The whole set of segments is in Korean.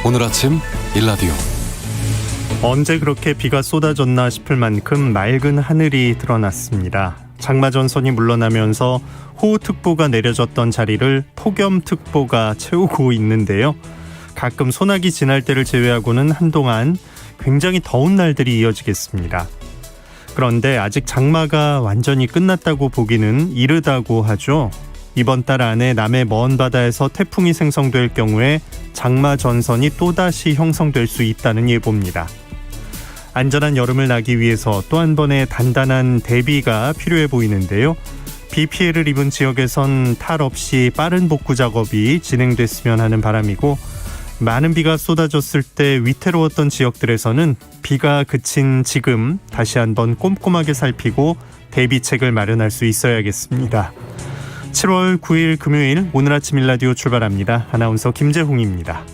오늘 아침 일라디오. 언제 그렇게 비가 쏟아졌나 싶을 만큼 맑은 하늘이 드러났습니다. 장마전선이 물러나면서 호우특보가 내려졌던 자리를 폭염특보가 채우고 있는데요. 가끔 소나기 지날 때를 제외하고는 한동안 굉장히 더운 날들이 이어지겠습니다. 그런데 아직 장마가 완전히 끝났다고 보기는 이르다고 하죠. 이번 달 안에 남해 먼 바다에서 태풍이 생성될 경우에 장마 전선이 또다시 형성될 수 있다는 예보입니다. 안전한 여름을 나기 위해서 또 한 번의 단단한 대비가 필요해 보이는데요. 비 피해를 입은 지역에선 탈 없이 빠른 복구 작업이 진행됐으면 하는 바람이고, 많은 비가 쏟아졌을 때 위태로웠던 지역들에서는 비가 그친 지금 다시 한번 꼼꼼하게 살피고 대비책을 마련할 수 있어야겠습니다. 7월 9일 금요일 오늘 아침 일라디오 출발합니다. 아나운서 김재홍입니다.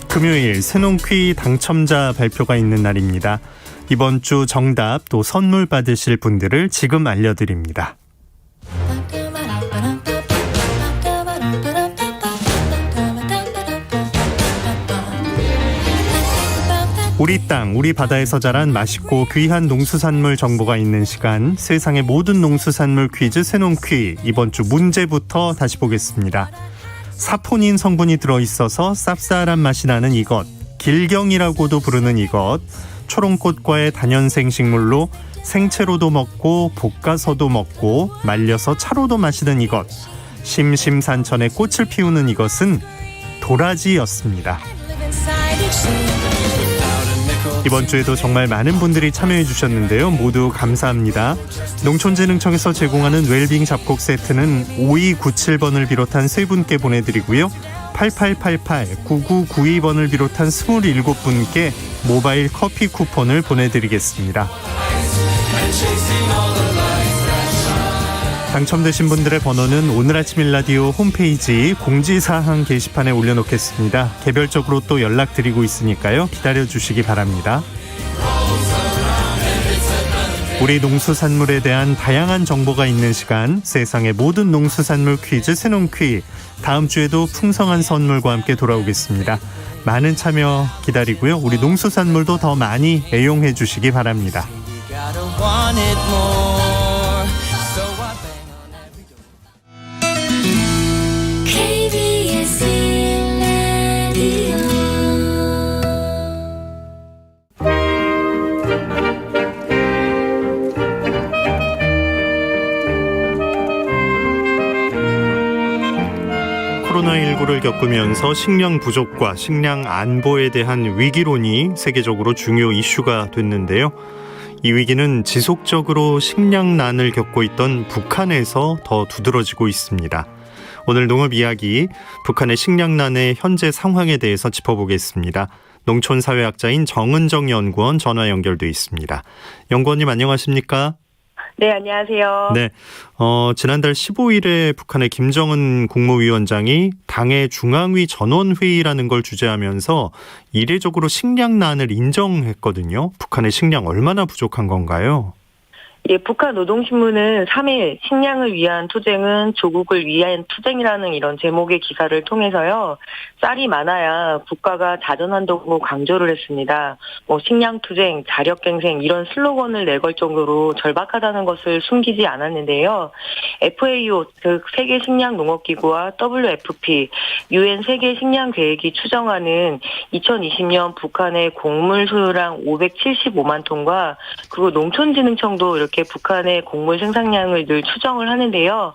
금요일 새농퀴 당첨자 발표가 있는 날입니다. 이번 주 정답 또 선물 받으실 분들을 지금 알려드립니다. 우리 땅, 우리 바다에서 자란 맛있고 귀한 농수산물 정보가 있는 시간, 세상의 모든 농수산물 퀴즈 새농퀴. 이번 주 문제부터 다시 보겠습니다. 사포닌 성분이 들어있어서 쌉쌀한 맛이 나는 이것, 길경이라고도 부르는 이것, 초롱꽃과의 다년생 식물로 생채로도 먹고 볶아서도 먹고 말려서 차로도 마시는 이것, 심심산천에 꽃을 피우는 이것은 도라지였습니다. 이번 주에도 정말 많은 분들이 참여해 주셨는데요. 모두 감사합니다. 농촌진흥청에서 제공하는 웰빙 잡곡 세트는 5297번을 비롯한 3분께 보내드리고요. 8888, 9992번을 비롯한 27분께 모바일 커피 쿠폰을 보내드리겠습니다. 당첨되신 분들의 번호는 오늘 아침 일라디오 홈페이지 공지사항 게시판에 올려놓겠습니다. 개별적으로 또 연락드리고 있으니까요. 기다려주시기 바랍니다. 우리 농수산물에 대한 다양한 정보가 있는 시간, 세상의 모든 농수산물 퀴즈 새농퀴. 다음 주에도 풍성한 선물과 함께 돌아오겠습니다. 많은 참여 기다리고요. 우리 농수산물도 더 많이 애용해 주시기 바랍니다. 코로나19를 겪으면서 식량 부족과 식량 안보에 대한 위기론이 세계적으로 중요 이슈가 됐는데요. 이 위기는 지속적으로 식량난을 겪고 있던 북한에서 더 두드러지고 있습니다. 오늘 농업 이야기, 북한의 식량난의 현재 상황에 대해서 짚어보겠습니다. 농촌사회학자인 정은정 연구원 전화 연결돼 있습니다. 연구원님 안녕하십니까? 네, 안녕하세요. 네, 지난달 15일에 북한의 김정은 국무위원장이 당의 중앙위 전원회의라는 걸 주재하면서 이례적으로 식량난을 인정했거든요. 북한의 식량 얼마나 부족한 건가요? 예, 북한 노동신문은 3일 식량을 위한 투쟁은 조국을 위한 투쟁이라는 이런 제목의 기사를 통해서요. 쌀이 많아야 국가가 자전한다고 강조를 했습니다. 식량 투쟁, 자력갱생 이런 슬로건을 내걸 정도로 절박하다는 것을 숨기지 않았는데요. FAO, 즉 세계식량농업기구와 WFP, UN 세계식량계획이 추정하는 2020년 북한의 곡물 소요량 575만 톤과 그리고 농촌진흥청도 이렇게 북한의 곡물 생산량을 늘 추정을 하는데요.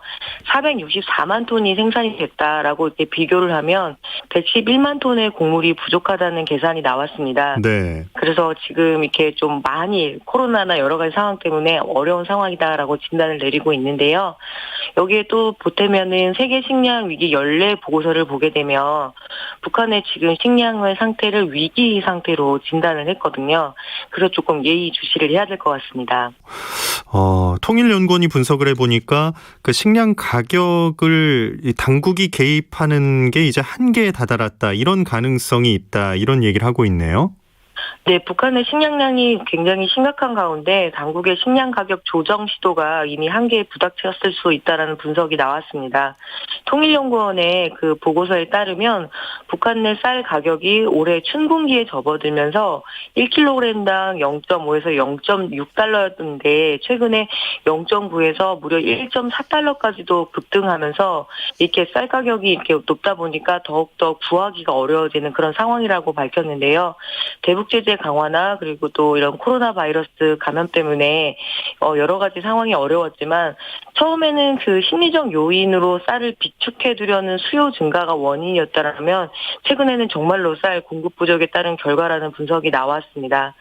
464만 톤이 생산이 됐다라고 이렇게 비교를 하면 111만 톤의 곡물이 부족하다는 계산이 나왔습니다. 네. 그래서 지금 이렇게 좀 많이 코로나나 여러 가지 상황 때문에 어려운 상황이다라고 진단을 내리고 있는데요. 여기에 또 보태면은 세계 식량 위기 연례 보고서를 보게 되면 북한의 지금 식량의 상태를 위기 상태로 진단을 했거든요. 그래서 조금 예의주시를 해야 될 것 같습니다. 통일연구원이 분석을 해보니까 그 식량 가격을 당국이 개입하는 게 이제 한계에 다다랐다, 이런 가능성이 있다, 이런 얘기를 하고 있네요. 네, 북한의 식량난이 굉장히 심각한 가운데 당국의 식량 가격 조정 시도가 이미 한계에 부닥쳤을 수 있다라는 분석이 나왔습니다. 통일연구원의 그 보고서에 따르면 북한 내 쌀 가격이 올해 춘분기에 접어들면서 1kg당 0.5에서 0.6달러였는데 최근에 0.9에서 무려 1.4달러까지도 급등하면서 이렇게 쌀 가격이 이렇게 높다 보니까 더욱더 구하기가 어려워지는 그런 상황이라고 밝혔는데요. 대북 제재 강화나 그리고 또 이런 코로나 바이러스 감염 때문에 여러 가지 상황이 어려웠지만 처음에는 그 심리적 요인으로 쌀을 비축해 두려는 수요 증가가 원인이었다면 최근에는 정말로 쌀 공급 부족에 따른 결과라는 분석이 나왔습니다.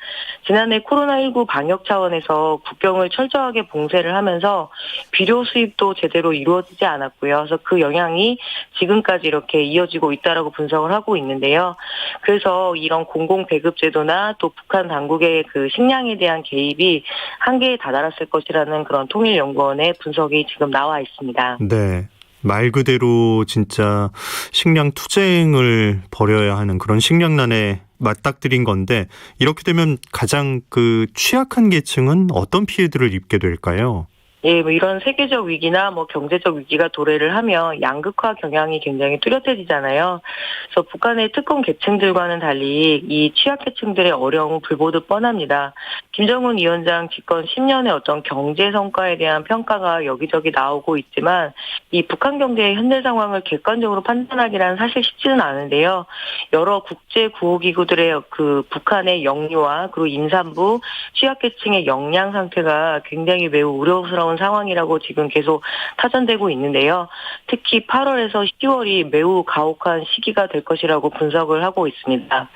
지난해 코로나19 방역 차원에서 국경을 철저하게 봉쇄를 하면서 비료 수입도 제대로 이루어지지 않았고요. 그래서 그 영향이 지금까지 이렇게 이어지고 있다라고 분석을 하고 있는데요. 그래서 이런 공공 배급 제도나 또 북한 당국의 그 식량에 대한 개입이 한계에 다다랐을 것이라는 그런 통일연구원의 분석이 지금 나와 있습니다. 네. 말 그대로 진짜 식량 투쟁을 벌여야 하는 그런 식량난에 맞닥뜨린 건데 이렇게 되면 가장 그 취약한 계층은 어떤 피해들을 입게 될까요? 예, 뭐 이런 세계적 위기나 뭐 경제적 위기가 도래를 하면 양극화 경향이 굉장히 뚜렷해지잖아요. 그래서 북한의 특권 계층들과는 달리 이 취약계층들의 어려움은 불보듯 뻔합니다. 김정은 위원장 집권 10년의 어떤 경제 성과에 대한 평가가 여기저기 나오고 있지만 이 북한 경제의 현재 상황을 객관적으로 판단하기란 사실 쉽지는 않은데요. 여러 국제 구호기구들의 그 북한의 영유아 그리고 임산부 취약계층의 역량 상태가 굉장히 매우 우려스러운 상황이라고 지금 계속 타전되고 있는데요. 특히 8월에서 10월이 매우 가혹한 시기가 될 것이라고 분석을 하고 있습니다.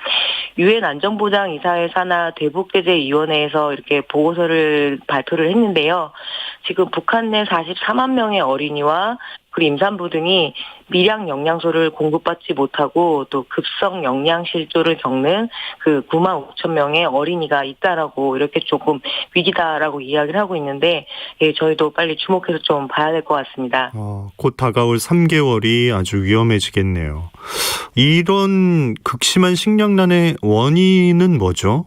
유엔 안전보장이사회 산하 대북제재위원회에서 이렇게 보고서를 발표를 했는데요. 지금 북한 내 44만 명의 어린이와 그리고 임산부 등이 미량 영양소를 공급받지 못하고 또 급성 영양 실조를 겪는 그 9만 5천 명의 어린이가 있다라고 이렇게 조금 위기다라고 이야기를 하고 있는데 예, 저희도 빨리 주목해서 좀 봐야 될 것 같습니다. 곧 다가올 3개월이 아주 위험해지겠네요. 이런 극심한 식량난의 원인은 뭐죠?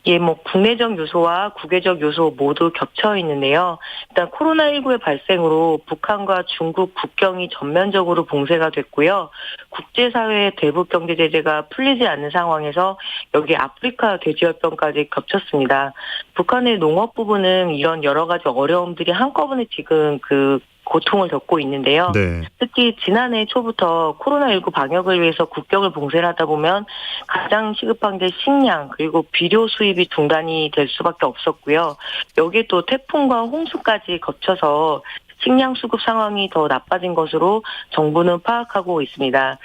예, 뭐 국내적 요소와 국외적 요소 모두 겹쳐 있는데요. 일단 코로나19의 발생으로 북한과 중국 국경이 전면적으로 봉쇄가 됐고요. 국제사회의 대북 경제 제재가 풀리지 않는 상황에서 여기 아프리카 돼지열병까지 겹쳤습니다. 북한의 농업 부분은 이런 여러 가지 어려움들이 한꺼번에 지금 그 고통을 겪고 있는데요. 네. 특히 지난해 초부터 코로나19 방역을 위해서 국경을 봉쇄를 하다 보면 가장 시급한 게 식량 그리고 비료 수입이 중단이 될 수밖에 없었고요. 여기에 또 태풍과 홍수까지 거쳐서 식량 수급 상황이 더 나빠진 것으로 정부는 파악하고 있습니다.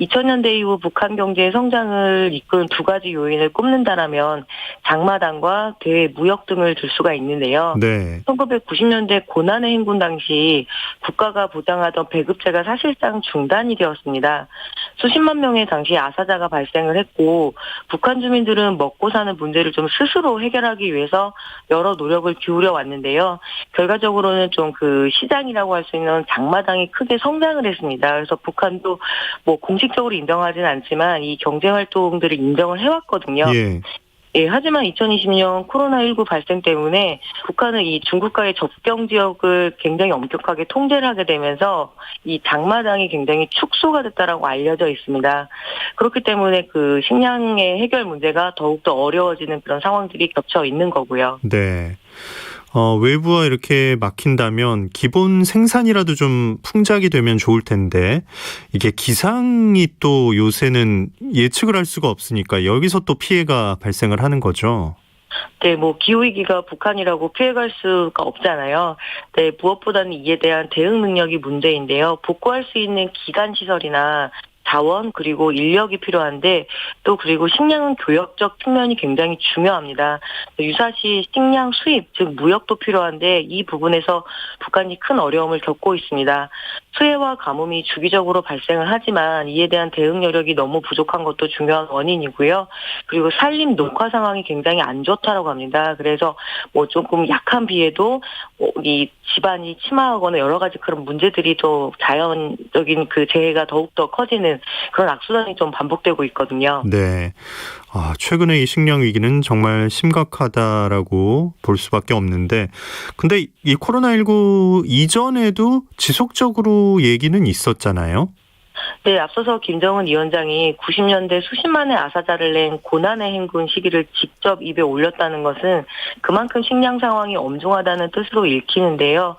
2000년대 이후 북한 경제의 성장을 이끈 두 가지 요인을 꼽는다라면 장마당과 대외 무역 등을 들 수가 있는데요. 네. 1990년대 고난의 행군 당시 국가가 보장하던 배급제가 사실상 중단이 되었습니다. 수십만 명의 당시 아사자가 발생을 했고 북한 주민들은 먹고 사는 문제를 좀 스스로 해결하기 위해서 여러 노력을 기울여 왔는데요. 결과적으로는 좀 그 시장이라고 할 수 있는 장마당이 크게 성장을 했습니다. 그래서 북한도 뭐 공식적으로 인정하지는 않지만 이 경제 활동들을 인정을 해왔거든요. 예. 예, 하지만 2020년 코로나19 발생 때문에 북한은 이 중국과의 접경 지역을 굉장히 엄격하게 통제를 하게 되면서 이 장마당이 굉장히 축소가 됐다라고 알려져 있습니다. 그렇기 때문에 그 식량의 해결 문제가 더욱더 어려워지는 그런 상황들이 겹쳐 있는 거고요. 네. 외부와 이렇게 막힌다면 기본 생산이라도 좀 풍작이 되면 좋을 텐데 이게 기상이 또 요새는 예측을 할 수가 없으니까 여기서 또 피해가 발생을 하는 거죠. 네, 뭐 기후위기가 북한이라고 피해갈 수가 없잖아요. 네, 무엇보다는 이에 대한 대응 능력이 문제인데요. 복구할 수 있는 기간 시설이나 자원 그리고 인력이 필요한데 또 그리고 식량은 교역적 측면이 굉장히 중요합니다. 유사시 식량 수입 즉 무역도 필요한데 이 부분에서 북한이 큰 어려움을 겪고 있습니다. 수해와 가뭄이 주기적으로 발생을 하지만 이에 대한 대응 여력이 너무 부족한 것도 중요한 원인이고요. 그리고 산림 녹화 상황이 굉장히 안 좋다라고 합니다. 그래서 뭐 조금 약한 비에도 이 집안이 침하거나 여러 가지 그런 문제들이 더 자연적인 그 재해가 더욱더 커지는 하는 그런 악순환이 좀 반복되고 있거든요. 네. 최근에 이 식량 위기는 정말 심각하다라고 볼 수밖에 없는데, 근데 이 코로나19 이전에도 지속적으로 얘기는 있었잖아요. 네, 앞서서 김정은 위원장이 90년대 수십만의 아사자를 낸 고난의 행군 시기를 직접 입에 올렸다는 것은 그만큼 식량 상황이 엄중하다는 뜻으로 읽히는데요.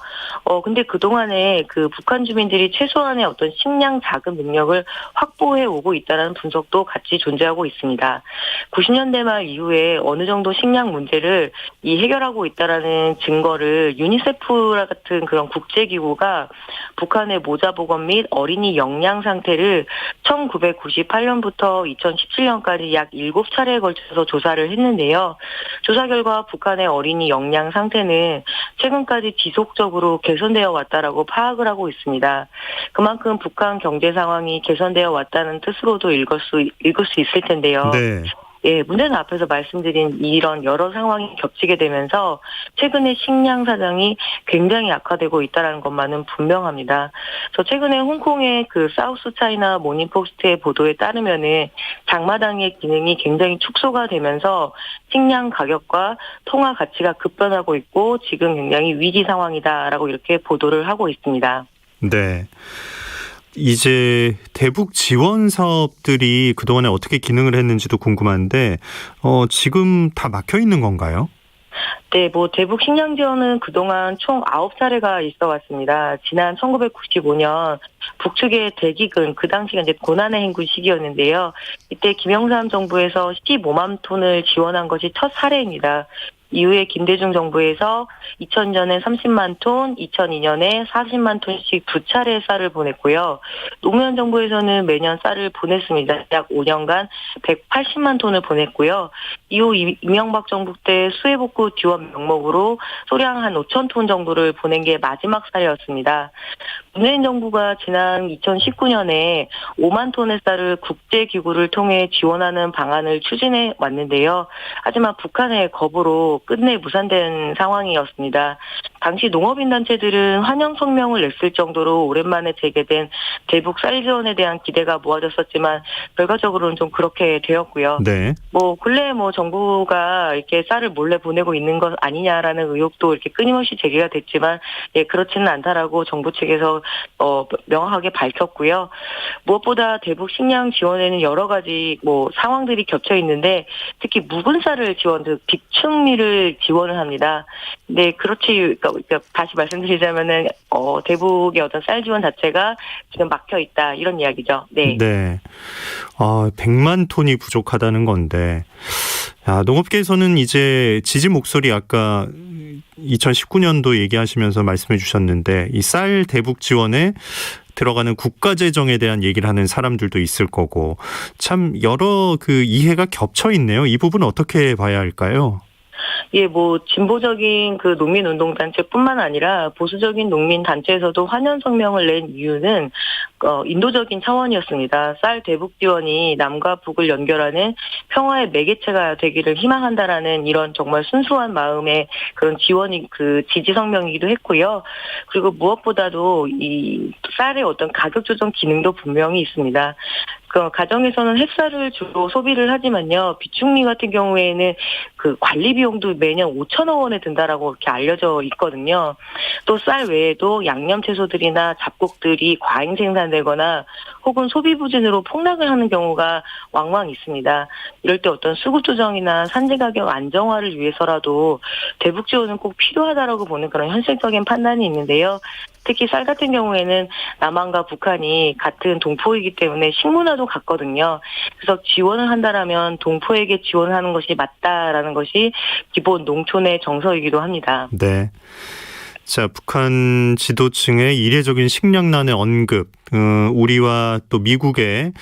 근데 그동안에 그 북한 주민들이 최소한의 어떤 식량 자금 능력을 확보해 오고 있다는 분석도 같이 존재하고 있습니다. 90년대 말 이후에 어느 정도 식량 문제를 해결하고 있다라는 증거를 유니세프 같은 그런 국제기구가 북한의 모자보건 및 어린이 영양 상태를 1998년부터 2017년까지 약 7차례에 걸쳐서 조사를 했는데요. 조사 결과 북한의 어린이 영양 상태는 최근까지 지속적으로 개선되어 왔다라고 파악을 하고 있습니다. 그만큼 북한 경제 상황이 개선되어 왔다는 뜻으로도 읽을 수 있을 텐데요. 네. 예, 문제는 앞에서 말씀드린 이런 여러 상황이 겹치게 되면서 최근에 식량 사정이 굉장히 악화되고 있다는 것만은 분명합니다. 최근에 홍콩의 그 사우스 차이나 모닝포스트의 보도에 따르면은 장마당의 기능이 굉장히 축소가 되면서 식량 가격과 통화 가치가 급변하고 있고 지금 굉장히 위기 상황이다라고 이렇게 보도를 하고 있습니다. 네. 이제 대북 지원 사업들이 그동안에 어떻게 기능을 했는지도 궁금한데 지금 다 막혀 있는 건가요? 네, 대북 식량 지원은 그동안 총 9차례가 있어 왔습니다. 지난 1995년 북측의 대기근, 그 당시가 이제 고난의 행군 시기였는데요. 이때 김영삼 정부에서 15만 톤을 지원한 것이 첫 사례입니다. 이후에 김대중 정부에서 2000년에 30만 톤, 2002년에 40만 톤씩 두 차례 쌀을 보냈고요. 노무현 정부에서는 매년 쌀을 보냈습니다. 약 5년간 180만 톤을 보냈고요. 이후 이명박 정부 때 수해복구 지원 명목으로 소량 한 5천 톤 정도를 보낸 게 마지막 사례였습니다. 문재인 정부가 지난 2019년에 5만 톤의 쌀을 국제기구를 통해 지원하는 방안을 추진해 왔는데요. 하지만 북한의 거부로 끝내 무산된 상황이었습니다. 당시 농업인 단체들은 환영 성명을 냈을 정도로 오랜만에 재개된 대북 쌀 지원에 대한 기대가 모아졌었지만 결과적으로는 좀 그렇게 되었고요. 네. 근래 정부가 이렇게 쌀을 몰래 보내고 있는 것 아니냐라는 의혹도 이렇게 끊임없이 제기가 됐지만 그렇지는 않다라고 정부 측에서 명확하게 밝혔고요. 무엇보다 대북 식량 지원에는 여러 가지 상황들이 겹쳐 있는데 특히 묵은 쌀을 비축미를 지원을 합니다. 네, 그러니까 다시 말씀드리자면은 대북의 어떤 쌀 지원 자체가 지금 막혀 있다 이런 이야기죠. 네. 네. 100만 톤이 부족하다는 건데, 농업계에서는 이제 지지 목소리 아까 2019년도 얘기하시면서 말씀해 주셨는데 이 쌀 대북 지원에 들어가는 국가 재정에 대한 얘기를 하는 사람들도 있을 거고 참 여러 이해가 겹쳐 있네요. 이 부분 어떻게 봐야 할까요? 진보적인 그 농민운동단체뿐만 아니라 보수적인 농민단체에서도 환영 성명을 낸 이유는 인도적인 차원이었습니다. 쌀 대북 지원이 남과 북을 연결하는 평화의 매개체가 되기를 희망한다라는 이런 정말 순수한 마음의 그런 지원이 지지 성명이기도 했고요. 그리고 무엇보다도 이 쌀의 어떤 가격 조정 기능도 분명히 있습니다. 가정에서는 햇쌀을 주로 소비를 하지만요. 비축미 같은 경우에는 관리 비용도 매년 5천억 원에 든다라고 이렇게 알려져 있거든요. 또 쌀 외에도 양념 채소들이나 잡곡들이 과잉 생산되거나 혹은 소비 부진으로 폭락을 하는 경우가 왕왕 있습니다. 이럴 때 어떤 수급 조정이나 산지 가격 안정화를 위해서라도 대북 지원은 꼭 필요하다라고 보는 그런 현실적인 판단이 있는데요. 특히 쌀 같은 경우에는 남한과 북한이 같은 동포이기 때문에 식문화도 같거든요. 그래서 지원을 한다라면 동포에게 지원하는 것이 맞다라는 것이 기본 농촌의 정서이기도 합니다. 네. 자, 북한 지도층의 이례적인 식량난의 언급, 우리와 또 미국의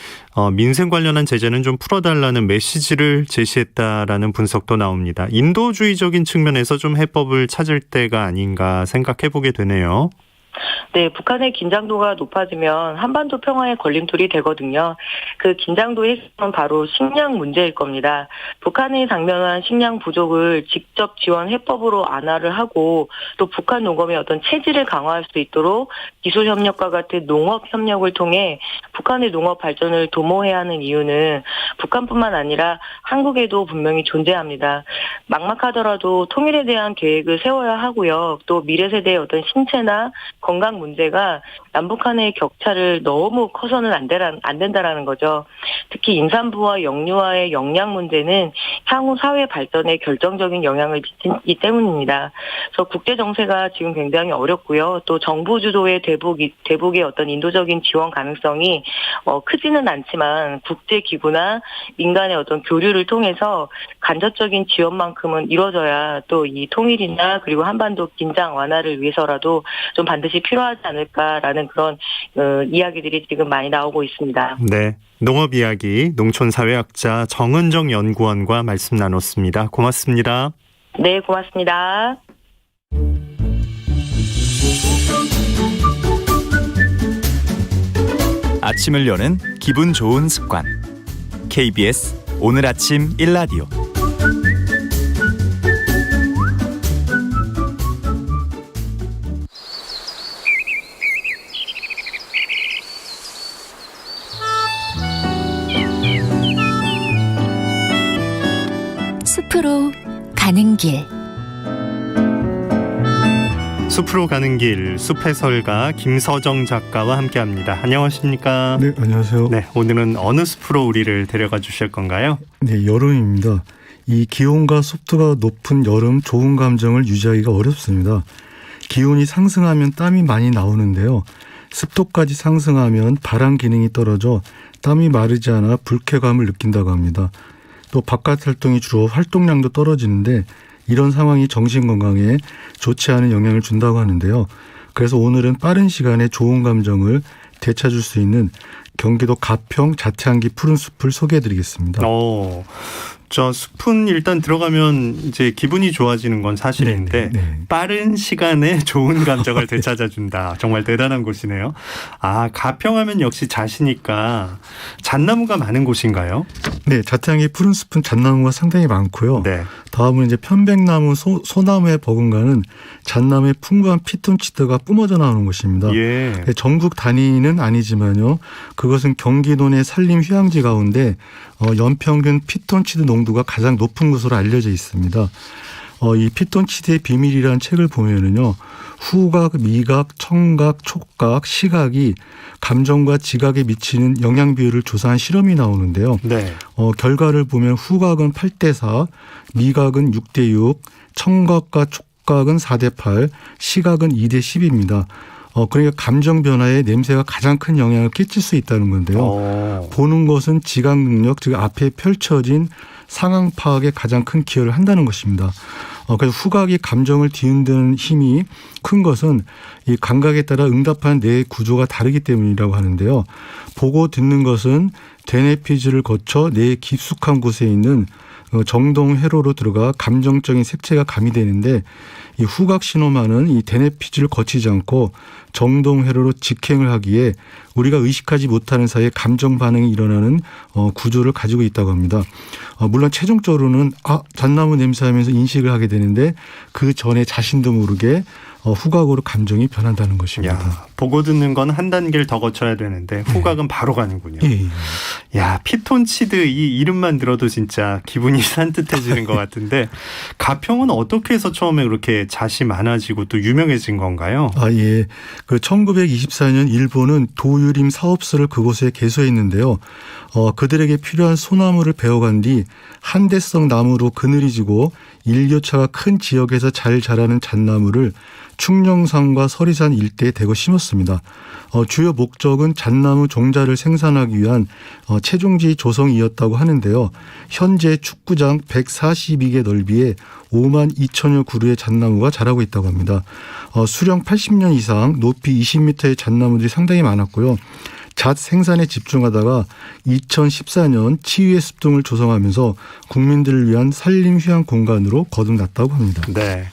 민생 관련한 제재는 좀 풀어달라는 메시지를 제시했다라는 분석도 나옵니다. 인도주의적인 측면에서 좀 해법을 찾을 때가 아닌가 생각해보게 되네요. 네, 북한의 긴장도가 높아지면 한반도 평화의 걸림돌이 되거든요. 그 긴장도의 핵심은 바로 식량 문제일 겁니다. 북한이 당면한 식량 부족을 직접 지원 해법으로 완화를 하고 또 북한 농업의 어떤 체질을 강화할 수 있도록 기술 협력과 같은 농업 협력을 통해 북한의 농업 발전을 도모해야 하는 이유는 북한뿐만 아니라 한국에도 분명히 존재합니다. 막막하더라도 통일에 대한 계획을 세워야 하고요. 또 미래 세대의 어떤 신체나 건강 문제가 남북한의 격차를 너무 커서는 안 된다라는 거죠. 특히 임산부와 영유아의 영양 문제는 향후 사회 발전에 결정적인 영향을 미치기 때문입니다. 그래서 국제 정세가 지금 굉장히 어렵고요. 또 정부 주도의 대북의 어떤 인도적인 지원 가능성이 크지는 않지만 국제 기구나 민간의 어떤 교류를 통해서 간접적인 지원만큼은 이루어져야 또 이 통일이나 그리고 한반도 긴장 완화를 위해서라도 좀 반드시 필요하지 않을까라는 그런 이야기들이 지금 많이 나오고 있습니다. 네, 농업 이야기 농촌사회학자 정은정 연구원과 말씀 나눴습니다. 고맙습니다. 네, 고맙습니다. 아침을 여는 기분 좋은 습관. KBS 오늘 아침 1라디오. 숲으로 가는 길. 숲으로 가는 길, 숲해설가 김서정 작가와 함께합니다. 안녕하십니까? 네, 안녕하세요. 네, 오늘은 어느 숲으로 우리를 데려가 주실 건가요? 네, 여름입니다. 이 기온과 습도가 높은 여름 좋은 감정을 유지하기가 어렵습니다. 기온이 상승하면 땀이 많이 나오는데요. 습도까지 상승하면 발한 기능이 떨어져 땀이 마르지 않아 불쾌감을 느낀다고 합니다. 또 바깥 활동이 주로 활동량도 떨어지는데 이런 상황이 정신 건강에 좋지 않은 영향을 준다고 하는데요. 그래서 오늘은 빠른 시간에 좋은 감정을 되찾을 수 있는 경기도 가평 자태한기 푸른 숲을 소개해드리겠습니다. 저 숲은 일단 들어가면 이제 기분이 좋아지는 건 사실인데 네. 빠른 시간에 좋은 감정을 되찾아준다. 정말 대단한 곳이네요. 아, 가평하면 역시 자시니까 잣나무가 많은 곳인가요? 네, 자태한기 푸른 숲은 잣나무가 상당히 많고요. 네. 다음은 이제 편백나무, 소나무에 버금가는 잣나무의 풍부한 피톤치드가 뿜어져 나오는 곳입니다. 예. 전국 단위는 아니지만요. 그것은 경기도 내 산림 휴양지 가운데 연평균 피톤치드 농도가 가장 높은 것으로 알려져 있습니다. 이 피톤치드의 비밀이라는 책을 보면은요. 후각, 미각, 청각, 촉각, 시각이 감정과 지각에 미치는 영향 비율을 조사한 실험이 나오는데요. 네. 결과를 보면 후각은 8대4, 미각은 6대6, 청각과 촉각은 4대8, 시각은 2대10입니다. 그러니까 감정 변화에 냄새가 가장 큰 영향을 끼칠 수 있다는 건데요. 보는 것은 지각 능력, 즉 앞에 펼쳐진 상황 파악에 가장 큰 기여를 한다는 것입니다. 그래서 후각이 감정을 뒤흔드는 힘이 큰 것은 이 감각에 따라 응답하는 뇌의 구조가 다르기 때문이라고 하는데요. 보고 듣는 것은 대뇌피질을 거쳐 뇌의 깊숙한 곳에 있는 정동회로로 들어가 감정적인 색채가 가미되는데 이 후각 신호만은 이 대뇌피질을 거치지 않고 정동회로로 직행을 하기에 우리가 의식하지 못하는 사이에 감정 반응이 일어나는 구조를 가지고 있다고 합니다. 물론 최종적으로는 잣나무 냄새하면서 인식을 하게 되는데 그 전에 자신도 모르게 후각으로 감정이 변한다는 것입니다. 야, 보고 듣는 건 한 단계를 더 거쳐야 되는데 후각은 바로 가는군요. 예. 야, 피톤치드 이 이름만 들어도 진짜 기분이 산뜻해지는 것 같은데 가평은 어떻게 해서 처음에 그렇게 잣이 많아지고 또 유명해진 건가요? 예. 그 1924년 일본은 도유림 사업소를 그곳에 개소했는데요. 그들에게 필요한 소나무를 베어간 뒤 한대성 나무로 그늘이 지고 일교차가 큰 지역에서 잘 자라는 잣나무를 충령산과 서리산 일대에 대거 심었습니다. 주요 목적은 잣나무 종자를 생산하기 위한 채종지 조성이었다고 하는데요. 현재 축구장 142개 넓이에 5만 2천여 그루의 잣나무가 자라고 있다고 합니다. 수령 80년 이상, 높이 20m의 잣나무들이 상당히 많았고요. 잣 생산에 집중하다가 2014년 치유의 숲등을 조성하면서 국민들을 위한 산림 휴양 공간으로 거듭났다고 합니다. 네.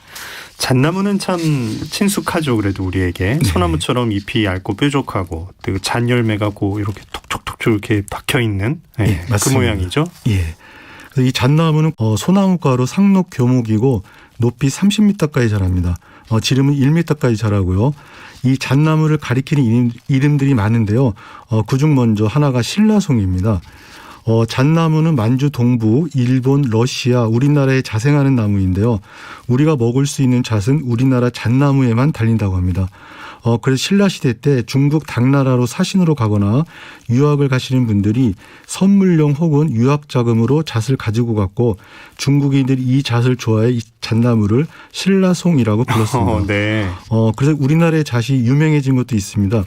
잣나무는 참 친숙하죠. 그래도 우리에게 소나무처럼 잎이 얇고 뾰족하고 또 잔열매가 이렇게 톡톡톡 이렇게 박혀 있는 그 맞습니다. 모양이죠. 예. 그래서 이 잣나무는 소나무과로 상록 교목이고 높이 30m까지 자랍니다. 지름은 1m까지 자라고요. 이 잣나무를 가리키는 이름들이 많은데요. 그중 먼저 하나가 신라송입니다. 잣나무는 만주 동부, 일본, 러시아, 우리나라에 자생하는 나무인데요. 우리가 먹을 수 있는 잣은 우리나라 잣나무에만 달린다고 합니다. 그래서 신라시대 때 중국 당나라로 사신으로 가거나 유학을 가시는 분들이 선물용 혹은 유학자금으로 잣을 가지고 갔고 중국인들이 이 잣을 좋아해 이 잣나무를 신라송이라고 불렀습니다. 네. 그래서 우리나라의 잣이 유명해진 것도 있습니다.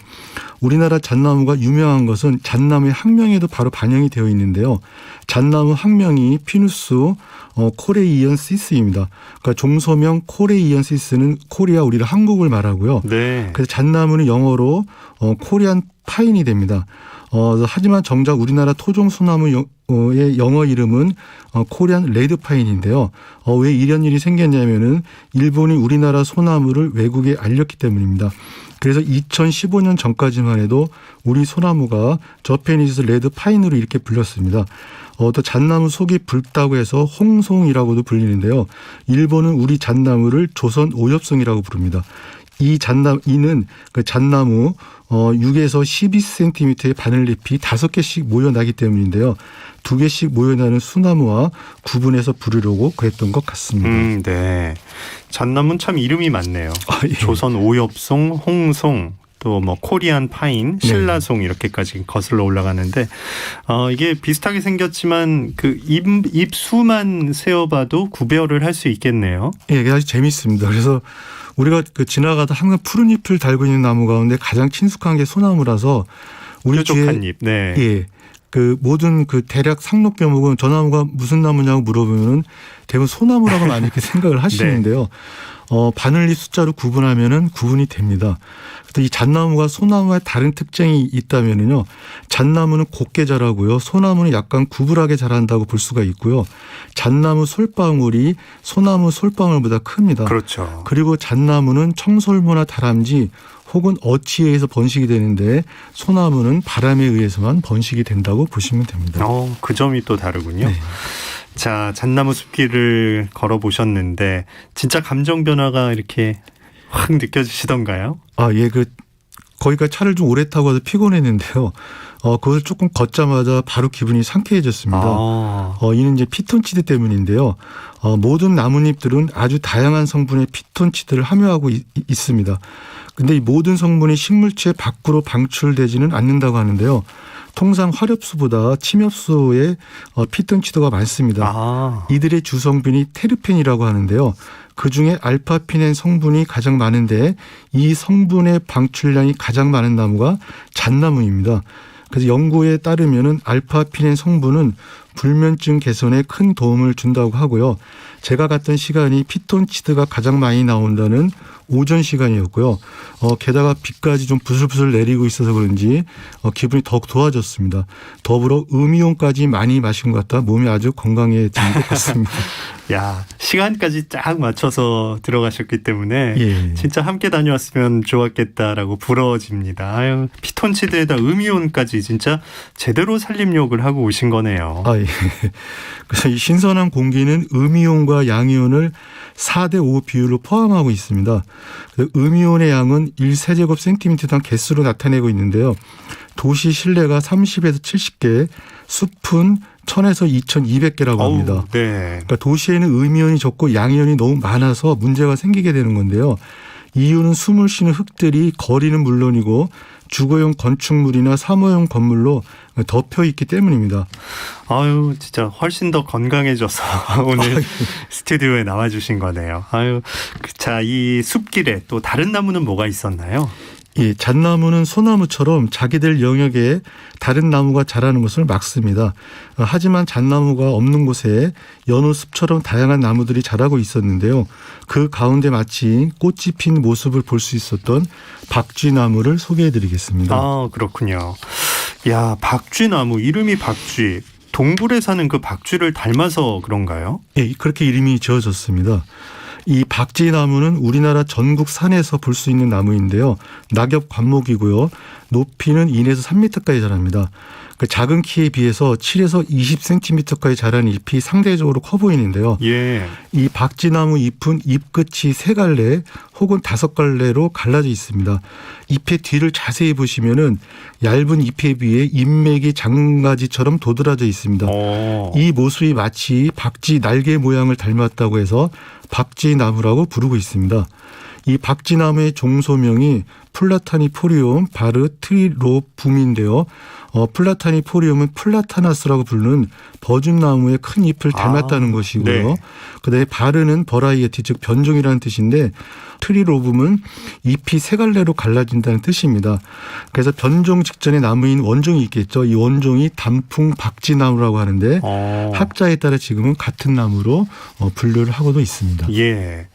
우리나라 잣나무가 유명한 것은 잣나무의 학명에도 바로 반영이 되어 있는데요. 잣나무 학명이 피누스 코레이언시스입니다. 그러니까 종소명 코레이언시스는 코리아 우리가 한국을 말하고요. 네. 그래서 잣나무는 영어로 코리안 파인이 됩니다. 하지만 정작 우리나라 토종 소나무의 영어 이름은 코리안 레드 파인인데요. 왜 이런 일이 생겼냐면은 일본이 우리나라 소나무를 외국에 알렸기 때문입니다. 그래서 2015년 전까지만 해도 우리 소나무가 저페니스 레드 파인으로 이렇게 불렸습니다. 또 잣나무 속이 붉다고 해서 홍송이라고도 불리는데요. 일본은 우리 잣나무를 조선 오엽송이라고 부릅니다. 이는 그 잣나무 6에서 12cm의 바늘잎이 5개씩 모여나기 때문인데요. 2개씩 모여나는 수나무와 구분해서 부르려고 그랬던 것 같습니다. 네. 잣나무는 참 이름이 많네요. 예. 조선 오엽송, 홍송, 또 코리안 파인, 신라송 이렇게까지 거슬러 올라가는데 이게 비슷하게 생겼지만 그 잎수만 세어봐도 구별을 할 수 있겠네요. 예, 아주 재밌습니다. 그래서 우리가 지나가다 항상 푸른 잎을 달고 있는 나무 가운데 가장 친숙한 게 소나무라서 우리 뾰족한 잎. 네. 예. 모든 대략 상록교목은 저 나무가 무슨 나무냐고 물어보면은 대부분 소나무라고 많이 이렇게 생각을 하시는데요. 바늘잎 숫자로 구분하면은 구분이 됩니다. 그래서 이 잣나무가 소나무와 다른 특징이 있다면은요. 잣나무는 곱게 자라고요. 소나무는 약간 구불하게 자란다고 볼 수가 있고요. 잣나무 솔방울이 소나무 솔방울보다 큽니다. 그렇죠. 그리고 잣나무는 청설모나 다람쥐 혹은 어치에 의해서 번식이 되는데 소나무는 바람에 의해서만 번식이 된다고 보시면 됩니다. 그 점이 또 다르군요. 네. 자, 잣나무 숲길을 걸어보셨는데 진짜 감정 변화가 이렇게 확 느껴지시던가요? 예, 거기가 차를 좀 오래 타고 와서 피곤했는데요. 그걸 조금 걷자마자 바로 기분이 상쾌해졌습니다. 이는 이제 피톤치드 때문인데요. 모든 나뭇잎들은 아주 다양한 성분의 피톤치드를 함유하고 있습니다. 근데 이 모든 성분이 식물체 밖으로 방출되지는 않는다고 하는데요. 통상 화렵수보다 침엽수에 피톤치드가 많습니다. 이들의 주성분이 테르펜이라고 하는데요. 그중에 알파피넨 성분이 가장 많은데 이 성분의 방출량이 가장 많은 나무가 잣나무입니다. 그래서 연구에 따르면은 알파피넨 성분은 불면증 개선에 큰 도움을 준다고 하고요. 제가 갔던 시간이 피톤치드가 가장 많이 나온다는 오전 시간이었고요. 게다가 비까지 좀 부슬부슬 내리고 있어서 그런지 기분이 더욱 좋아졌습니다. 더불어 음이온까지 많이 마신 것 같다. 몸이 아주 건강해진 것 같습니다. 야, 시간까지 쫙 맞춰서 들어가셨기 때문에 예. 진짜 함께 다녀왔으면 좋았겠다라고 부러워집니다. 아유, 피톤치드에다 음이온까지 진짜 제대로 살림욕을 하고 오신 거네요. 예. 그래서 이 신선한 공기는 음이온과 양이온을 4대5 비율로 포함하고 있습니다. 음이온의 양은 1세제곱센티미터당 개수로 나타내고 있는데요. 도시 실내가 30에서 70개, 숲은 1000에서 2200개라고 합니다. 네. 그러니까 도시에는 음이온이 적고 양이온이 너무 많아서 문제가 생기게 되는 건데요. 이유는 숨을 쉬는 흙들이 거리는 물론이고 주거용 건축물이나 사무용 건물로 덮여 있기 때문입니다. 아유, 진짜 훨씬 더 건강해져서 오늘 스튜디오에 나와주신 거네요. 아유, 자, 이 숲길에 또 다른 나무는 뭐가 있었나요? 예, 잣나무는 소나무처럼 자기들 영역에 다른 나무가 자라는 것을 막습니다. 하지만 잣나무가 없는 곳에 연호숲처럼 다양한 나무들이 자라고 있었는데요. 그 가운데 마치 꽃이 핀 모습을 볼 수 있었던 박쥐나무를 소개해드리겠습니다. 그렇군요. 야, 박쥐나무, 이름이 박쥐. 동굴에 사는 그 박쥐를 닮아서 그런가요? 예, 그렇게 이름이 지어졌습니다. 이 박쥐나무는 우리나라 전국 산에서 볼 수 있는 나무인데요. 낙엽 관목이고요. 높이는 2에서 3m까지 자랍니다. 그 작은 키에 비해서 7에서 20cm까지 자라는 잎이 상대적으로 커 보이는데요. 예. 이 박쥐나무 잎은 잎끝이 3갈래 혹은 5갈래로 갈라져 있습니다. 잎의 뒤를 자세히 보시면은 얇은 잎에 비해 잎맥이 장가지처럼 도드라져 있습니다. 이 모습이 마치 박쥐 날개 모양을 닮았다고 해서 박쥐나무라고 부르고 있습니다. 이 박쥐나무의 종소명이 플라타니포리움 바르트리로붐인데요. 플라타니포리움은 플라타나스라고 부르는 버준나무의 큰 잎을 닮았다는 것이고요. 네. 그다음에 바르는 버라이어티 즉 변종이라는 뜻인데 트리로붐은 잎이 3갈래로 갈라진다는 뜻입니다. 그래서 변종 직전의 나무인 원종이 있겠죠. 이 원종이 단풍 박쥐나무라고 하는데 학자에 따라 지금은 같은 나무로 분류를 하고도 있습니다. 예.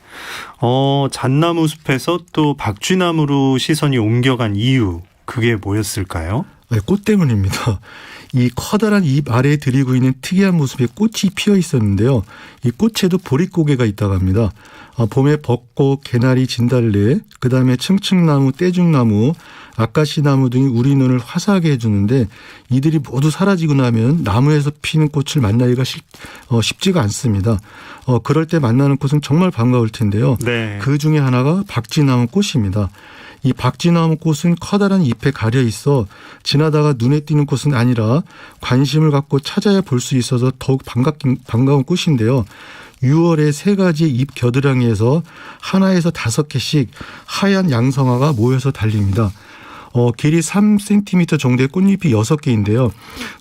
잣나무 숲에서 또 박쥐나무로 시선이 옮겨간 이유, 그게 뭐였을까요? 네, 꽃 때문입니다. 이 커다란 잎 아래에 들이고 있는 특이한 모습의 꽃이 피어 있었는데요. 이 꽃에도 보릿고개가 있다고 합니다. 봄에 벚꽃, 개나리, 진달래, 그다음에 층층나무, 떼죽나무, 아카시나무 등이 우리 눈을 화사하게 해주는데 이들이 모두 사라지고 나면 나무에서 피는 꽃을 만나기가 쉽지가 않습니다. 그럴 때 만나는 꽃은 정말 반가울 텐데요. 네. 그 중에 하나가 박쥐나무 꽃입니다. 이 박쥐나무 꽃은 커다란 잎에 가려 있어 지나다가 눈에 띄는 꽃은 아니라 관심을 갖고 찾아야 볼 수 있어서 더욱 반가운 꽃인데요. 6월에 3가지 잎 겨드랑이에서 하나에서 5개씩 하얀 양성화가 모여서 달립니다. 길이 3cm 정도의 꽃잎이 6개인데요.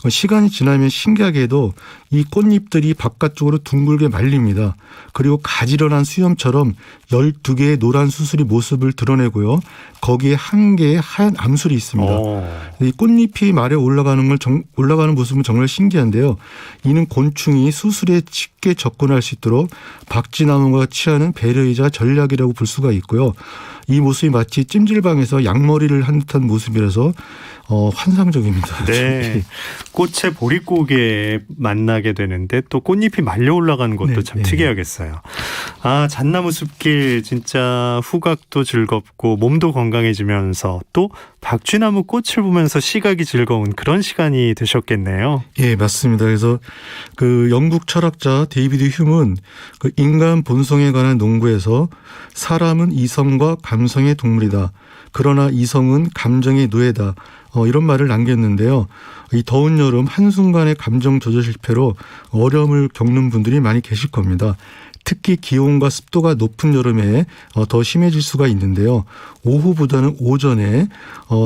시간이 지나면 신기하게도 이 꽃잎들이 바깥쪽으로 둥글게 말립니다. 그리고 가지런한 수염처럼 12개의 노란 수술이 모습을 드러내고요. 거기에 1개의 하얀 암술이 있습니다. 이 꽃잎이 말에 올라가는 모습은 정말 신기한데요. 이는 곤충이 수술에 쉽게 접근할 수 있도록 박쥐나무가 취하는 배려이자 전략이라고 볼 수가 있고요. 이 모습이 마치 찜질방에서 양머리를 한 듯한 모습이라서 환상적입니다. 네. 꽃의 보릿고개 만나게 되는데 또 꽃잎이 말려 올라가는 것도 네, 참 네. 특이하겠어요. 잣나무 숲길 진짜 후각도 즐겁고 몸도 건강해지면서 또 박쥐나무 꽃을 보면서 시각이 즐거운 그런 시간이 되셨겠네요. 예, 맞습니다. 그래서 그 영국 철학자 데이비드 휴문 그 인간 본성에 관한 논구에서 사람은 이성과 감성의 동물이다. 그러나 이성은 감정의 노예다. 이런 말을 남겼는데요. 이 더운 여름 한순간의 감정 조절 실패로 어려움을 겪는 분들이 많이 계실 겁니다. 특히 기온과 습도가 높은 여름에 더 심해질 수가 있는데요. 오후보다는 오전에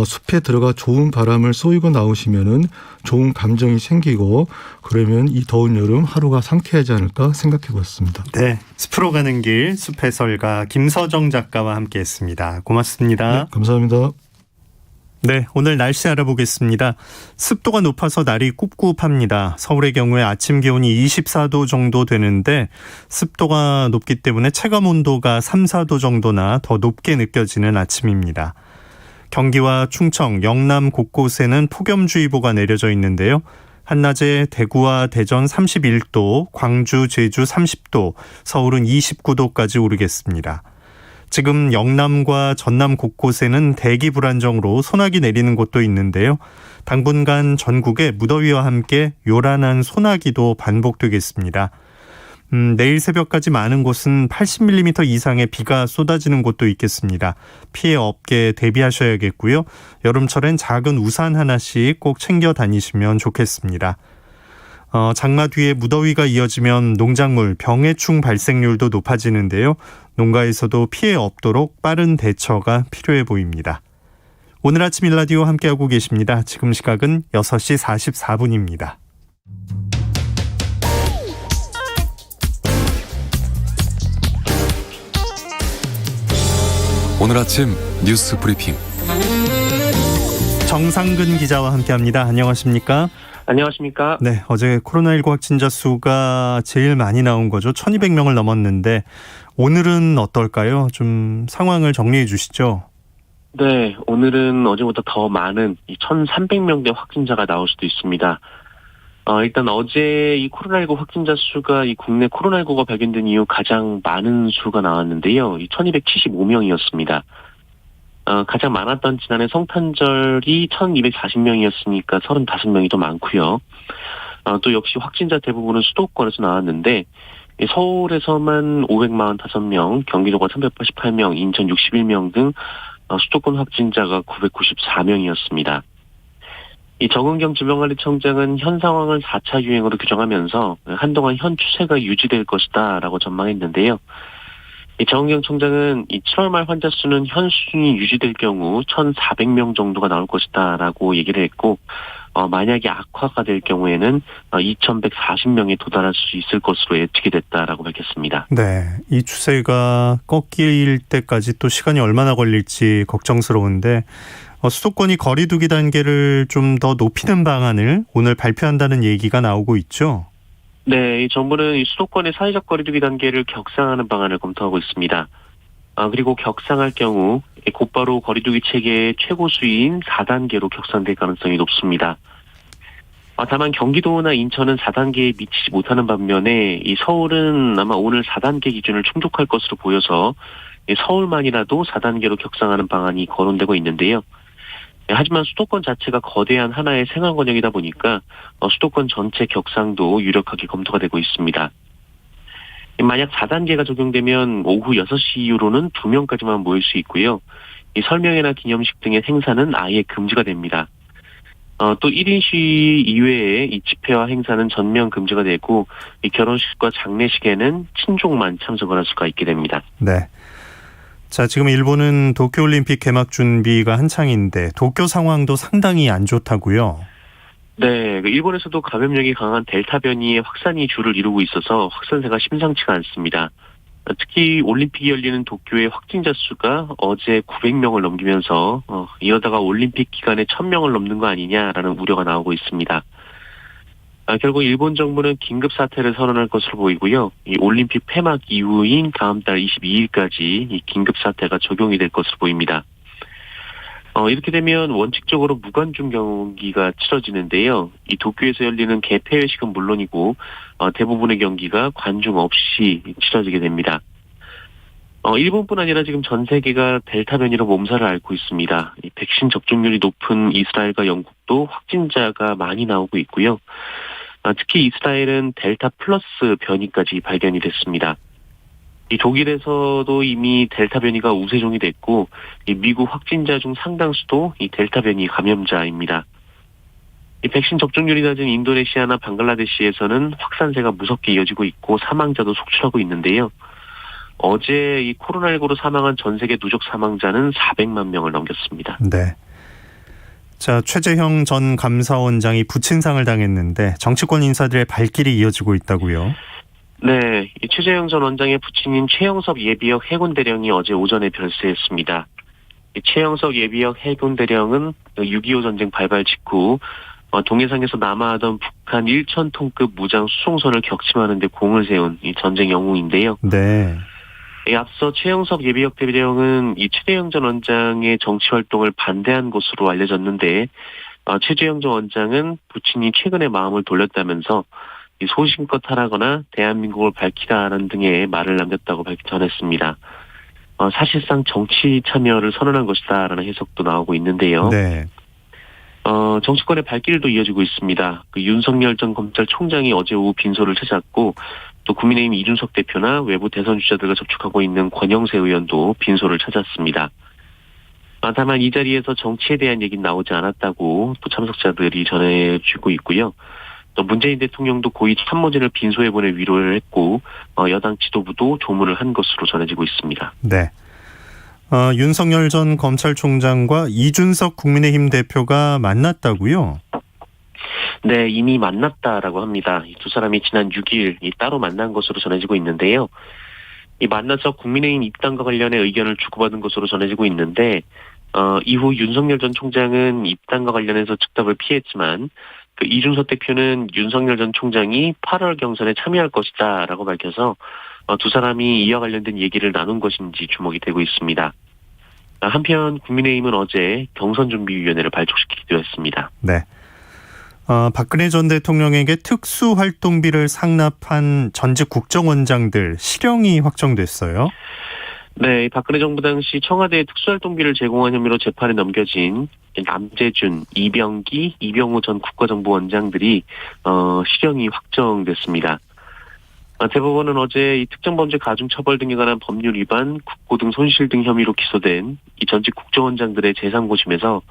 숲에 들어가 좋은 바람을 쏘이고 나오시면은 좋은 감정이 생기고 그러면 이 더운 여름 하루가 상쾌하지 않을까 생각해 봤습니다. 네, 숲으로 가는 길 숲 해설가 김서정 작가와 함께했습니다. 고맙습니다. 네, 감사합니다. 네, 오늘 날씨 알아보겠습니다. 습도가 높아서 날이 꿉꿉합니다. 서울의 경우에 아침 기온이 24도 정도 되는데 습도가 높기 때문에 체감 온도가 3, 4도 정도나 더 높게 느껴지는 아침입니다. 경기와 충청, 영남 곳곳에는 폭염주의보가 내려져 있는데요. 한낮에 대구와 대전 31도, 광주, 제주 30도, 서울은 29도까지 오르겠습니다. 지금 영남과 전남 곳곳에는 대기 불안정으로 소나기 내리는 곳도 있는데요. 당분간 전국에 무더위와 함께 요란한 소나기도 반복되겠습니다. 내일 새벽까지 많은 곳은 80mm 이상의 비가 쏟아지는 곳도 있겠습니다. 피해 없게 대비하셔야겠고요. 여름철엔 작은 우산 하나씩 꼭 챙겨 다니시면 좋겠습니다. 장마 뒤에 무더위가 이어지면 농작물 병해충 발생률도 높아지는데요. 농가에서도 피해 없도록 빠른 대처가 필요해 보입니다. 오늘 아침 일라디오 함께하고 계십니다. 지금 시각은 6시 44분입니다. 오늘 아침 뉴스 브리핑 정상근 기자와 함께합니다. 안녕하십니까? 안녕하십니까? 네, 어제 코로나19 확진자 수가 제일 많이 나온 거죠. 1200명을 넘었는데 오늘은 어떨까요? 좀 상황을 정리해 주시죠. 네, 오늘은 어제보다 더 많은 1,300명대 확진자가 나올 수도 있습니다. 일단 어제 이 코로나19 확진자 수가 이 국내 코로나19가 발견된 이후 가장 많은 수가 나왔는데요. 이 1275명이었습니다. 가장 많았던 지난해 성탄절이 1240명이었으니까 35명이 더 많고요. 또 역시 확진자 대부분은 수도권에서 나왔는데 서울에서만 545명, 경기도가 388명, 인천 61명 등 수도권 확진자가 994명이었습니다. 이 정은경 질병관리청장은 현 상황을 4차 유행으로 규정하면서 한동안 현 추세가 유지될 것이다라고 전망했는데요. 이 정은경 청장은 이 7월 말 환자 수는 현 수준이 유지될 경우 1,400명 정도가 나올 것이다라고 얘기를 했고, 만약에 악화가 될 경우에는 2,140명에 도달할 수 있을 것으로 예측이 됐다라고 밝혔습니다. 네, 이 추세가 꺾일 때까지 또 시간이 얼마나 걸릴지 걱정스러운데 수도권이 거리 두기 단계를 좀 더 높이는 방안을 오늘 발표한다는 얘기가 나오고 있죠. 네, 이 정부는 이 수도권의 사회적 거리 두기 단계를 격상하는 방안을 검토하고 있습니다. 그리고 격상할 경우 곧바로 거리 두기 체계의 최고 수위인 4단계로 격상될 가능성이 높습니다. 다만 경기도나 인천은 4단계에 미치지 못하는 반면에 이 서울은 아마 오늘 4단계 기준을 충족할 것으로 보여서 서울만이라도 4단계로 격상하는 방안이 거론되고 있는데요. 하지만 수도권 자체가 거대한 하나의 생활 권역이다 보니까 수도권 전체 격상도 유력하게 검토가 되고 있습니다. 만약 4단계가 적용되면 오후 6시 이후로는 2명까지만 모일 수 있고요. 이 설명회나 기념식 등의 행사는 아예 금지가 됩니다. 또 1인 시위 이외에 이 집회와 행사는 전면 금지가 되고 이 결혼식과 장례식에는 친족만 참석을 할 수가 있게 됩니다. 네. 자, 지금 일본은 도쿄올림픽 개막 준비가 한창인데 도쿄 상황도 상당히 안 좋다고요? 네, 일본에서도 감염력이 강한 델타 변이의 확산이 주를 이루고 있어서 확산세가 심상치가 않습니다. 특히 올림픽이 열리는 도쿄의 확진자 수가 어제 900명을 넘기면서 이러다가 올림픽 기간에 1000명을 넘는 거 아니냐라는 우려가 나오고 있습니다. 결국 일본 정부는 긴급 사태를 선언할 것으로 보이고요. 이 올림픽 폐막 이후인 다음 달 22일까지 이 긴급 사태가 적용이 될 것으로 보입니다. 이렇게 되면 원칙적으로 무관중 경기가 치러지는데요. 이 도쿄에서 열리는 개폐회식은 물론이고 대부분의 경기가 관중 없이 치러지게 됩니다. 일본뿐 아니라 지금 전 세계가 델타 변이로 몸살을 앓고 있습니다. 이 백신 접종률이 높은 이스라엘과 영국도 확진자가 많이 나오고 있고요. 특히 이스라엘은 델타 플러스 변이까지 발견이 됐습니다. 이 독일에서도 이미 델타 변이가 우세종이 됐고, 이 미국 확진자 중 상당수도 이 델타 변이 감염자입니다. 이 백신 접종률이 낮은 인도네시아나 방글라데시에서는 확산세가 무섭게 이어지고 있고 사망자도 속출하고 있는데요. 어제 이 코로나19로 사망한 전 세계 누적 사망자는 400만 명을 넘겼습니다. 네. 자, 최재형 전 감사원장이 부친상을 당했는데 정치권 인사들의 발길이 이어지고 있다고요? 네, 이 최재형 전 원장의 부친인 최영섭 예비역 해군대령이 어제 오전에 별세했습니다. 이 최영섭 예비역 해군대령은 6.25 전쟁 발발 직후 동해상에서 남하하던 북한 1,000톤급 무장 수송선을 격침하는 데 공을 세운 이 전쟁 영웅인데요. 네. 앞서 최영섭 예비역 대령은 이 최재형 전 원장의 정치 활동을 반대한 것으로 알려졌는데 최재형 전 원장은 부친이 최근에 마음을 돌렸다면서 이 소신껏 하라거나 대한민국을 밝히라는 등의 말을 남겼다고 전했습니다. 사실상 정치 참여를 선언한 것이다라는 해석도 나오고 있는데요. 네. 정치권의 발길도 이어지고 있습니다. 윤석열 전 검찰총장이 어제 오후 빈소를 찾았고 또 국민의힘 이준석 대표나 외부 대선 주자들과 접촉하고 있는 권영세 의원도 빈소를 찾았습니다. 다만 이 자리에서 정치에 대한 얘기는 나오지 않았다고 또 참석자들이 전해주고 있고요. 또 문재인 대통령도 고위 참모진을 빈소에 보내 위로를 했고 여당 지도부도 조문을 한 것으로 전해지고 있습니다. 네. 윤석열 전 검찰총장과 이준석 국민의힘 대표가 만났다고요? 네, 이미 만났다라고 합니다. 이 두 사람이 지난 6일 따로 만난 것으로 전해지고 있는데요. 이 만나서 국민의힘 입당과 관련해 의견을 주고받은 것으로 전해지고 있는데 이후 윤석열 전 총장은 입당과 관련해서 즉답을 피했지만 이준석 대표는 윤석열 전 총장이 8월 경선에 참여할 것이다라고 밝혀서 두 사람이 이와 관련된 얘기를 나눈 것인지 주목이 되고 있습니다. 한편 국민의힘은 어제 경선준비위원회를 발족시키기도 했습니다. 네. 박근혜 전 대통령에게 특수활동비를 상납한 전직 국정원장들 실형이 확정됐어요. 네, 박근혜 정부 당시 청와대에 특수활동비를 제공한 혐의로 재판에 넘겨진 남재준, 이병기, 이병우 전 국가정보원장들이 실형이 확정됐습니다. 대법원은 어제 이 특정범죄 가중처벌 등에 관한 법률 위반, 국고 등 손실 등 혐의로 기소된 이 전직 국정원장들의 재상고심에서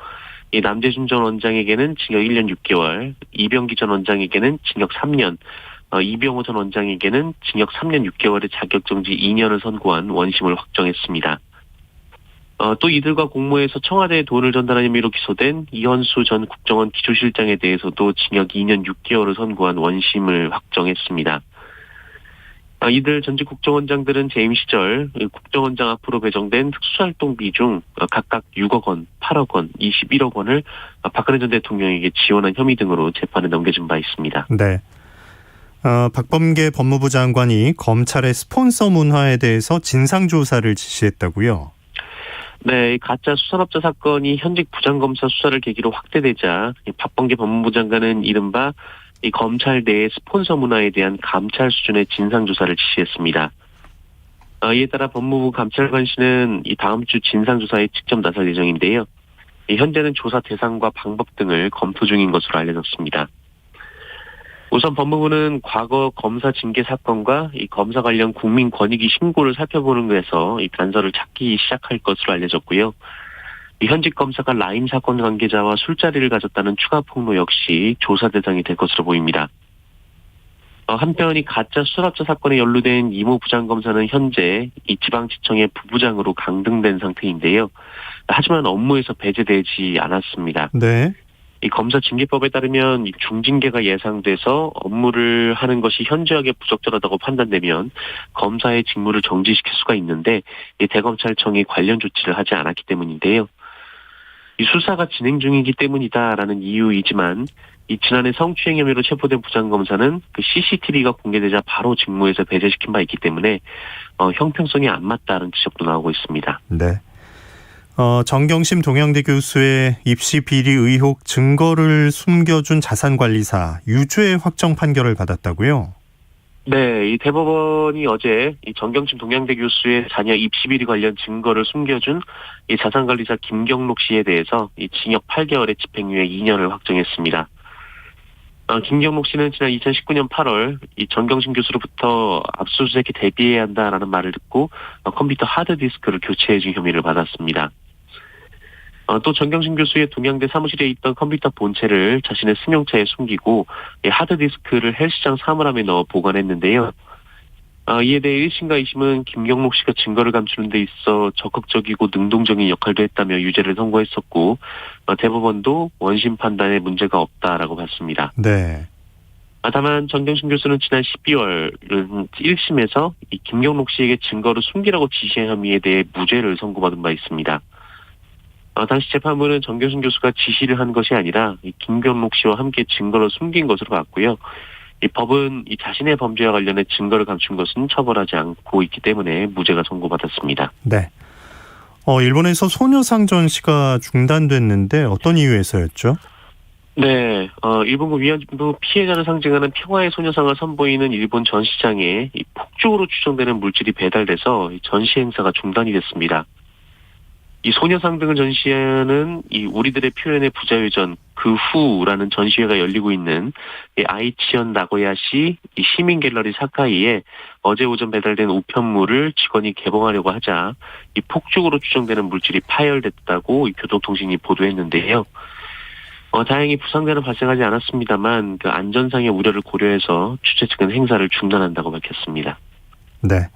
이 남재준 전 원장에게는 징역 1년 6개월, 이병기 전 원장에게는 징역 3년, 이병호 전 원장에게는 징역 3년 6개월의 자격정지 2년을 선고한 원심을 확정했습니다. 또 이들과 공모해서 청와대에 돈을 전달한 혐의로 기소된 이현수 전 국정원 기조실장에 대해서도 징역 2년 6개월을 선고한 원심을 확정했습니다. 이들 전직 국정원장들은 재임 시절 국정원장 앞으로 배정된 특수활동비 중 각각 6억 원, 8억 원, 21억 원을 박근혜 전 대통령에게 지원한 혐의 등으로 재판에 넘겨진 바 있습니다. 네. 박범계 법무부 장관이 검찰의 스폰서 문화에 대해서 진상조사를 지시했다고요? 네, 가짜 수산업자 사건이 현직 부장검사 수사를 계기로 확대되자 박범계 법무부 장관은 이른바 이 검찰 내의 스폰서 문화에 대한 감찰 수준의 진상조사를 지시했습니다. 이에 따라 법무부 감찰관실은 이 다음 주 진상조사에 직접 나설 예정인데요. 현재는 조사 대상과 방법 등을 검토 중인 것으로 알려졌습니다. 우선 법무부는 과거 검사 징계 사건과 이 검사 관련 국민권익위 신고를 살펴보는 데서 이 단서를 찾기 시작할 것으로 알려졌고요. 이 현직 검사가 라임 사건 관계자와 술자리를 가졌다는 추가 폭로 역시 조사 대상이 될 것으로 보입니다. 한편 이 가짜 수산업자 사건에 연루된 이모 부장검사는 현재 이 지방지청의 부부장으로 강등된 상태인데요. 하지만 업무에서 배제되지 않았습니다. 네. 이 검사 징계법에 따르면 이 중징계가 예상돼서 업무를 하는 것이 현저하게 부적절하다고 판단되면 검사의 직무를 정지시킬 수가 있는데 이 대검찰청이 관련 조치를 하지 않았기 때문인데요. 이 수사가 진행 중이기 때문이다라는 이유이지만 이 지난해 성추행 혐의로 체포된 부장검사는 그 CCTV가 공개되자 바로 직무에서 배제시킨 바 있기 때문에 형평성이 안 맞다는 지적도 나오고 있습니다. 네. 정경심 동양대 교수의 입시 비리 의혹 증거를 숨겨준 자산관리사 유죄 확정 판결을 받았다고요? 네, 이 대법원이 어제 이 정경심 동양대 교수의 자녀 입시 비리 관련 증거를 숨겨준 이 자산관리사 김경록 씨에 대해서 이 징역 8개월의 집행유예 2년을 확정했습니다. 김경록 씨는 지난 2019년 8월 이 정경심 교수로부터 압수수색에 대비해야 한다라는 말을 듣고 컴퓨터 하드디스크를 교체해준 혐의를 받았습니다. 또 정경심 교수의 동양대 사무실에 있던 컴퓨터 본체를 자신의 승용차에 숨기고 하드디스크를 헬스장 사물함에 넣어 보관했는데요. 이에 대해 1심과 2심은 김경록 씨가 증거를 감추는 데 있어 적극적이고 능동적인 역할도 했다며 유죄를 선고했었고 대법원도 원심 판단에 문제가 없다라고 봤습니다. 네. 다만 정경심 교수는 지난 12월 1심에서 이 김경록 씨에게 증거를 숨기라고 지시한 혐의에 대해 무죄를 선고받은 바 있습니다. 당시 재판부는 정경심 교수가 지시를 한 것이 아니라 이 김경록 씨와 함께 증거를 숨긴 것으로 봤고요. 이 법은 이 자신의 범죄와 관련해 증거를 감춘 것은 처벌하지 않고 있기 때문에 무죄가 선고받았습니다. 네. 일본에서 소녀상 전시가 중단됐는데 어떤 이유에서였죠? 네, 일본군 위안부 피해자를 상징하는 평화의 소녀상을 선보이는 일본 전시장에 이 폭죽으로 추정되는 물질이 배달돼서 전시 행사가 중단이 됐습니다. 이 소녀상 등을 전시하는 이 우리들의 표현의 부자유전 그 후라는 전시회가 열리고 있는 이 아이치현 나고야시 이 시민갤러리 사카이에 어제 오전 배달된 우편물을 직원이 개봉하려고 하자 이 폭죽으로 추정되는 물질이 파열됐다고 이 교통통신이 보도했는데요. 다행히 부상자는 발생하지 않았습니다만 그 안전상의 우려를 고려해서 주최 측은 행사를 중단한다고 밝혔습니다. 네.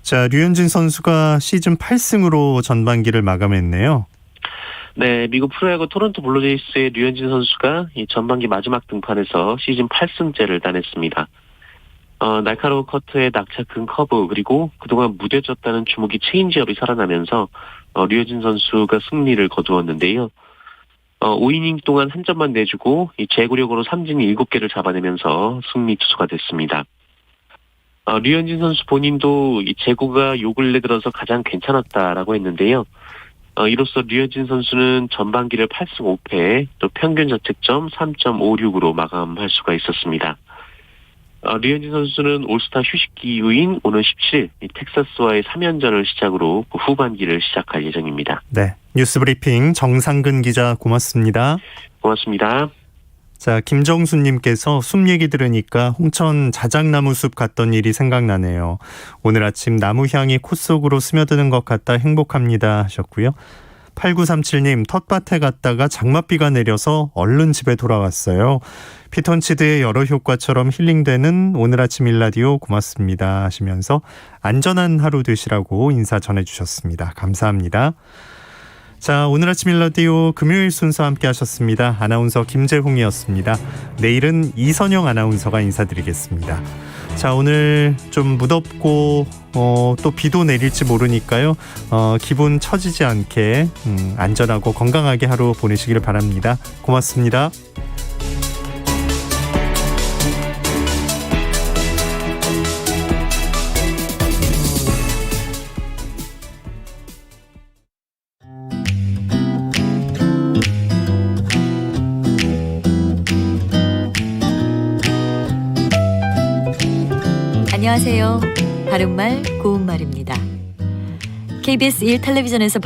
자, 류현진 선수가 시즌 8승으로 전반기를 마감했네요. 네, 미국 프로야구 토론토 블루제이스의 류현진 선수가 이 전반기 마지막 등판에서 시즌 8승째를 따냈습니다. 날카로운 커트에 낙차 큰 커브 그리고 그동안 무뎌졌다는 주목이 체인지업이 살아나면서 류현진 선수가 승리를 거두었는데요. 5이닝 동안 한 점만 내주고 이 제구력으로 삼진 7개를 잡아내면서 승리 투수가 됐습니다. 류현진 선수 본인도 이 제구가 요 근래 들어서 가장 괜찮았다라고 했는데요. 이로써 류현진 선수는 전반기를 8승 5패, 또 평균 자책점 3.56으로 마감할 수가 있었습니다. 류현진 선수는 올스타 휴식기 이후인 오늘 17일 텍사스와의 3연전을 시작으로 후반기를 시작할 예정입니다. 네, 뉴스브리핑 정상근 기자 고맙습니다. 고맙습니다. 자, 김정수님께서 숲 얘기 들으니까 홍천 자작나무 숲 갔던 일이 생각나네요. 오늘 아침 나무 향이 코 속으로 스며드는 것 같다 행복합니다 하셨고요. 8937님 텃밭에 갔다가 장맛비가 내려서 얼른 집에 돌아왔어요. 피톤치드의 여러 효과처럼 힐링되는 오늘 아침 일라디오 고맙습니다 하시면서 안전한 하루 되시라고 인사 전해주셨습니다. 감사합니다. 자, 오늘 아침 일라디오 금요일 순서 함께 하셨습니다. 아나운서 김재홍이었습니다. 내일은 이선영 아나운서가 인사드리겠습니다. 자, 오늘 좀 무덥고 또 비도 내릴지 모르니까요. 기분 처지지 않게 안전하고 건강하게 하루 보내시길 바랍니다. 고맙습니다. 안녕하세요. 바른말 고운말입니다. KBS 1텔레비전에서